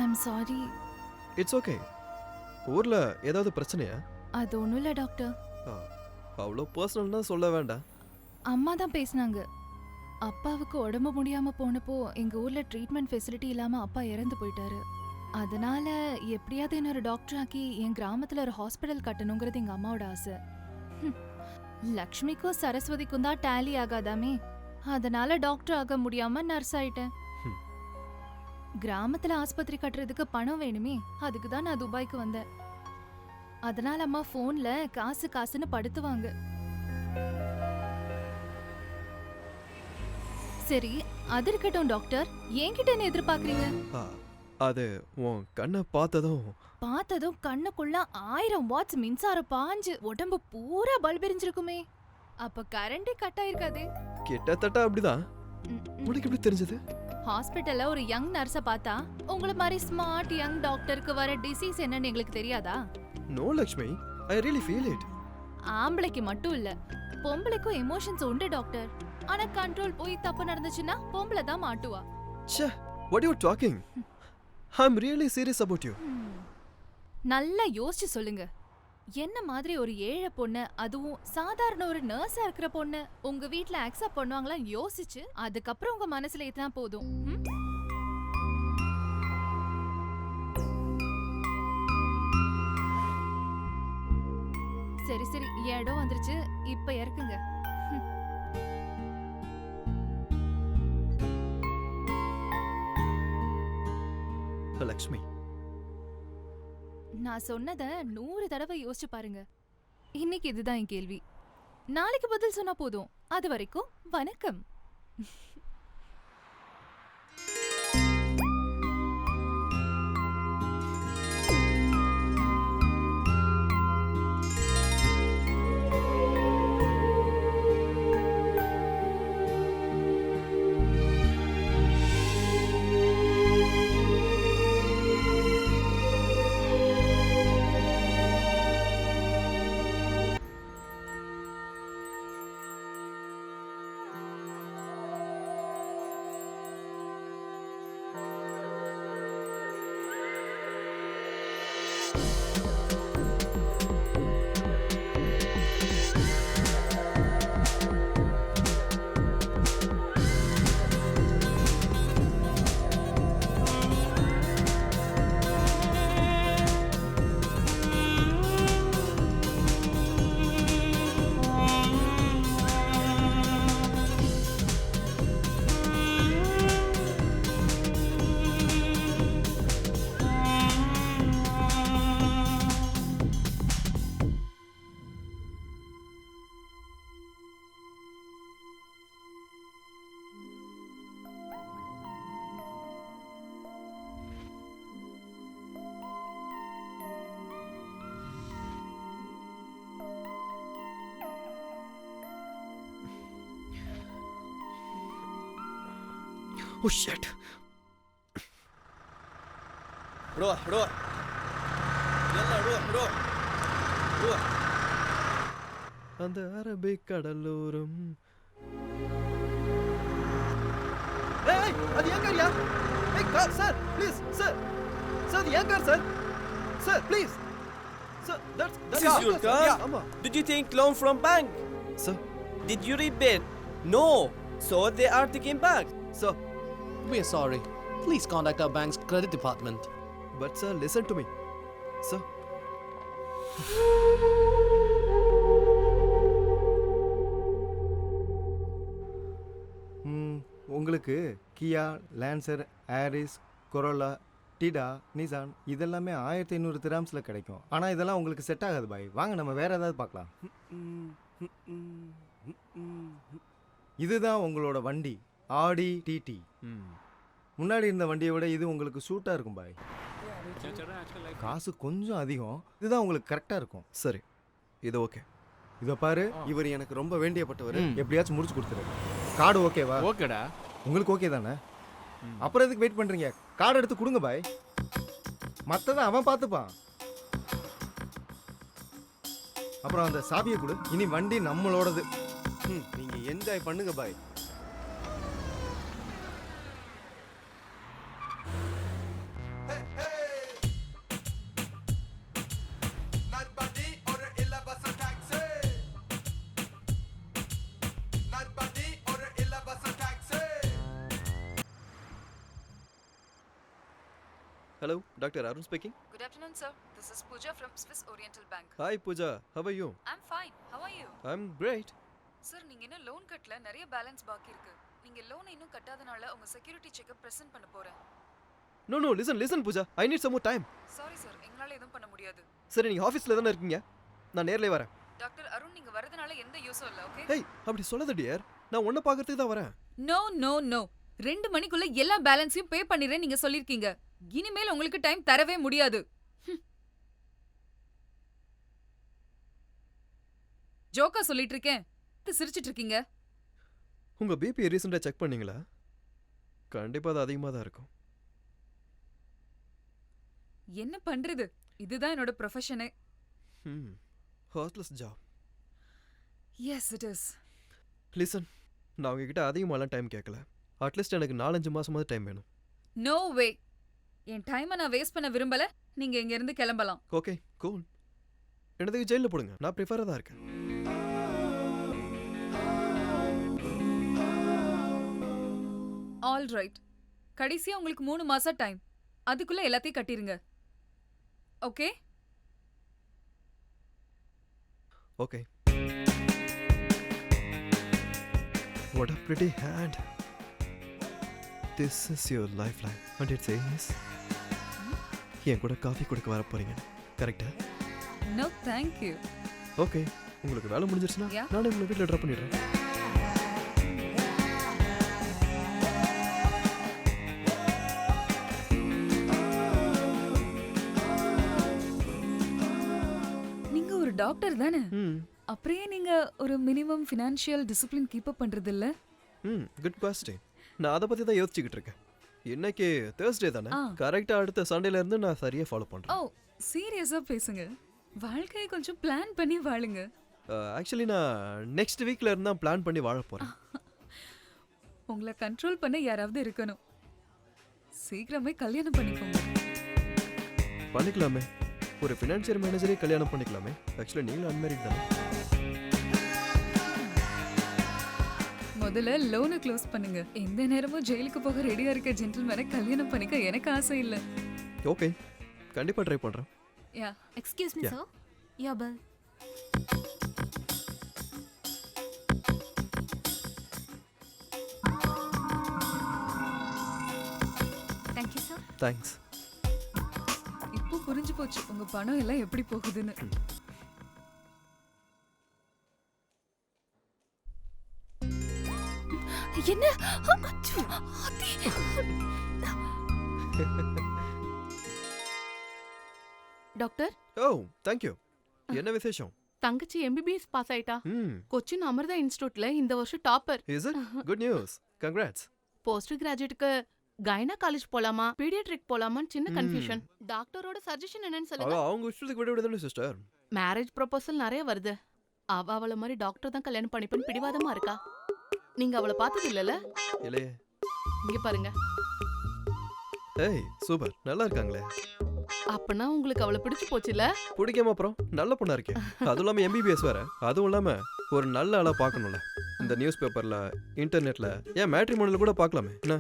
I'm sorry. It's okay. ஊர்ல ஏதாவது பிரச்சனையா? அது ஒன்றும் இல்லை டாக்டர். அவ்வளோ பர்சனல்னா சொல்ல வேண்டாம். அம்மா தான் பேசினாங்க. அப்பாவுக்கு உடம்பு முடியாம போனப்போ எங்க ஊர்ல ட்ரீட்மெண்ட் ஃபெசிலிட்டி இல்லாம அப்பா இறந்து போயிட்டாரு. அதனால எப்படியாவது இன்னொரு டாக்டர் ஆக்கி என் கிராமத்துல ஒரு ஹாஸ்பிட்டல் கட்டணுங்கிறது எங்க அம்மாவோட ஆசை. லக்ஷ்மிக்கும் சரஸ்வதிக்கும் தான் டேலி ஆகாதாமே, அதனால டாக்டர் ஆக முடியாம நர்ஸ் ஆயிட்டேன். கிராமத்துல ஆஸ்பத்திரி கட்டுறதுக்கு பணம் வேணுமே, அதுக்கு தான் நான் துபாய்க்கு வந்தேன். அதனால அம்மா போன்ல காசு காசுன்னு படுத்துவாங்க. சரி, அது இருக்கட்டும் டாக்டர், என்கிட்ட என்ன எதிர்பார்க்கறீங்க? அது உன் கண்ணை பார்த்ததும் கண்ணுக்குள்ள 1000 வாட்ஸ் மின்சாரம் பாஞ்சு உடம்பு பூரா பல்ப் எரிஞ்சிருக்குமே, அப்ப கரண்டே கட் ஆயிருக்காதே. கிட்டத்தட்ட அப்படிதான். உனக்கு எப்படி தெரிஞ்சது? ஹாஸ்பிட்டல்ல ஒரு யங் நர்ஸ பார்த்தா உங்கள மாதிரி ஸ்மார்ட் யங் டாக்டருக்கு வர டிசீஸ் என்னன்னு எங்களுக்கு தெரியாதா? No Lakshmi, I really feel it. ஆம்பளைக்கு மட்டும் இல்ல, பொம்பளைக்கும் எமோஷன்ஸ் உண்டு டாக்டர். ஆனா கண்ட்ரோல் போய் தப்பு நடந்துச்சுன்னா பொம்பளை தான் மாட்டுவா. ச்சே, what you talking? I am really serious about you. நல்லா யோசிச்சு சொல்லுங்க. என்ன மாதிரி ஒரு ஏழை பொண்ணு, அதுவும் சாதாரண ஒரு நர்ஸா இருக்கிற பொண்ணு உங்க வீட்ல அக்செப்ட் பண்ணுவாங்களா யோசிச்சு அதுக்கப்புறம் உங்க மனசுல ஏத்தனா போதும். சரி சரி, இடம் வந்துருச்சு, இப்ப இறக்குங்க. லக்ஷ்மி, நான் சொன்னத 100 தடவை யோசிச்சு பாருங்க. இன்னைக்கு இதுதான் என் கேள்வி. நாளைக்கு பதில் சொன்னா போதும். அது வரைக்கும் வணக்கம். Oh shit. روح يلا روح அந்த அரபிக் கடலோரம். ஏய் அது ஏன் காரியா? ஏய் car sir please sir sir ஏன் car sir sir please sir that's your car. Did you take loan from bank? Sir, did you repay? No, so they are taking back. Sir, we are sorry. Please contact our bank's credit department. But sir, listen to me. Sir. உங்களுக்கு கியா, Lancer, Aries, corolla, theta, Nissan இதெல்லாமே 1500 திராம்ஸில் கிடைக்கும். ஆனால் இதெல்லாம் உங்களுக்கு set ஆகாது பாய். வாங்க நம்ம வேறு ஏதாவது பார்க்கலாம். இதுதான் உங்களோட வண்டி, ஆடி டிடி. முன்னாடி இருந்த வண்டியை விட இது உங்களுக்கு சூட்டாக இருக்கும் பாய். காசு கொஞ்சம் அதிகம், இதுதான் உங்களுக்கு கரெக்டாக இருக்கும். சரி, இது ஓகே. இதை பாரு, இவர் எனக்கு ரொம்ப வேண்டியப்பட்டவர், எப்படியாச்சும் முடிச்சு கொடுத்துரு. கார்டு ஓகேவா? ஓகேடா. உங்களுக்கு ஓகே தானே? அப்புறம் எதுக்கு வெயிட் பண்ணுறீங்க? கார்டு எடுத்து கொடுங்க பாய், மற்றதை அவன் பார்த்துப்பான். அப்புறம் அந்த சாவியை கொடு. இனி வண்டி நம்மளோடது. நீங்கள் என்ஜாய் பண்ணுங்க பாய். Hello, Dr. Arun speaking. Good afternoon, sir. This is Pooja from Swiss Oriental Bank. Hi, Pooja. How are you? I'm fine. How are you? I'm great. Sir நீங்க இன்னும் லோன் கட்டல, நிறைய பேலன்ஸ் பாக்கி இருக்கு. நீங்க லோன் இன்னும் கட்டாதனால உங்க செக்யூரிட்டி செக்கப் பிரசன்ட் பண்ண போறேன். No, listen, Pooja. I need some more time. Sorry sir, எங்களால எதுவும் பண்ண முடியாது. சரி, நீங்க ஆஃபீஸ்ல தானே இருக்கீங்க? நான் நேர்லயே வரேன். டாக்டர் அருண், நீங்க வரதுனால எந்த யூஸும் இல்ல, ஓகே? ஹேய், அப்படி சொல்லாத டியர். நான் உன்னை பார்க்கறதுக்கு தான் வரேன். நோ 2 மணிக்குள்ள எல்லா பேலன்ஸையும் பே பண்ணிடுறேன் நீங்க சொல்லிருக்கீங்க. இனிமேல் உங்களுக்கு டைம் தரவே முடியாது. ஜோக்கா சொல்லிட்டு இருக்கேன், சிரிச்சிட்டு இருக்கீங்க. உங்க பிபி ரீசெண்டா செக் பண்ணீங்களா? கண்டிப்பா அது அதிகமா தான் இருக்கும். என்ன பண்றது, இதுதான் என்னோட ப்ரொஃபஷனே. Heartless job. Yes it is. Listen, நான் உங்ககிட்ட அதிகமாலாம் டைம் கேட்கல. அட்லீஸ்ட் எனக்கு 4-5 மாசமாவது டைம் வேணும். நோ வே. என் டைமை நான் வேஸ்ட் பண்ண விரும்பல. நீங்க இங்க இருந்து கிளம்பலாம். Okay, cool. என்னதுக்கு ஜெயிலில் போடுங்க, நான் ப்ரிஃபராக தான் இருக்கேன். All right. கடைசியா உங்களுக்கு 3 மாசம் டைம். அதுக்குள்ள எல்லாத்தையும் கட்டிருங்க. Okay? Okay. What a pretty hand. This is your lifeline. And it says என் கூட காஃபி குடிக்க வர போறீங்க, கரெக்டா? No thank you. ஓகே, உங்களுக்கு வேலை முடிஞ்சிருச்சுன்னா Yeah. நானே உங்களை வீட்டில் ட்ராப் பண்ணிடுறேன். நீங்க ஒரு டாக்டர் தானே? ம் அப்படியே நீங்க ஒரு minimum financial discipline keep up பண்றது இல்ல? Good question. நான் அதை பற்றி தான் யோசிச்சுக்கிட்டு இருக்கேன். இன்னைக்கு தேர்ஸ்டே தானே, ஆ. கரெக்டாக அடுத்த சண்டேல இருந்து நான் சரியாக ஃபாலோ ஓ, பண்ணுறேன். சீரியஸா பேசுங்க. வாழ்க்கையை கொஞ்சம் பிளான் பண்ணி வாழுங்க. ஆக்சுவலி நான் நெக்ஸ்ட் வீக்ல இருந்து தான் பிளான் பண்ணி வாழ போகிறேன். உங்களை கண்ட்ரோல் பண்ண யாராவது இருக்கணும். சீக்கிரமே கல்யாணம் பண்ணிக்கோங்க. பண்ணிக்கலாமே, ஒரு ஃபினான்ஷியல் மேனேஜரே கல்யாணம் பண்ணிக்கலாமே. ஆக்சுவலி நீங்களும் அன்மேரிட் தானே. முதல்ல லோனை க்ளோஸ் பண்ணுங்க. எந்த நேரமும் ஜெயிலுக்கு போக ரெடியா இருக்க ஜென்டில்மேனை கல்யாணம் பண்ணிக்க எனக்கு ஆசை இல்ல. ஓகே, கண்டிப்பாக ட்ரை பண்ணுறேன். யா. Excuse me, Yeah. sir. Your bill. Thank you, sir. Thanks. இப்போ புரிஞ்சு போச்சு உங்க பணம் எல்லாம் எப்படி போகுதுன்னு. என்ன? டாக்டர், ஓ, தேங்க்யூ. என்ன விசேஷம்? தங்கச்சி எம்பிபிஎஸ் பாஸ் ஆயிட்டா. ம் கொச்சின் அமிர்தா இன்ஸ்டிடியூட்ல இந்த வருஷம் topper. Is it? Good news. Congrats. Post கிராஜுவேட்டுக்கு கைனா காலேஜ் போலாமா பீடியாட்ரிக் போலாமான்னு சின்ன கன்ஃபியூஷன். டாக்டரோட சஜஷன் என்னன்னு சொல்லுங்க. அவங்க இஷ்டத்துக்கு விட விடுதானே சிஸ்டர். மேரேஜ் ப்ரொபோசல் நிறைய வருது. அவள மாதிரி டாக்டர் தான் கல்யாணம் பண்ணிப்பேன்னு பிடிவாதமா இருக்கா. நீங்க அவளை பார்த்தது இல்லல? இல்லையே. இங்க பாருங்க. ஏய், சூப்பர், நல்லா இருக்காங்களே. அப்பனா உங்களுக்கு அவளை பிடிச்சு போச்சுல? பிடிக்காம அப்புறம் நல்ல பொண்ணா இருக்கேன். அதுவும் இல்லாம எம்பிபிஎஸ் வேற. அதுவும் இல்லாம ஒரு நல்ல ஆளா பார்க்கணும்ல. இந்த நியூஸ் பேப்பர்ல, இன்டர்நெட்ல, ஏன் மேட்ரிமோனியில் கூட பார்க்கலாமே. என்ன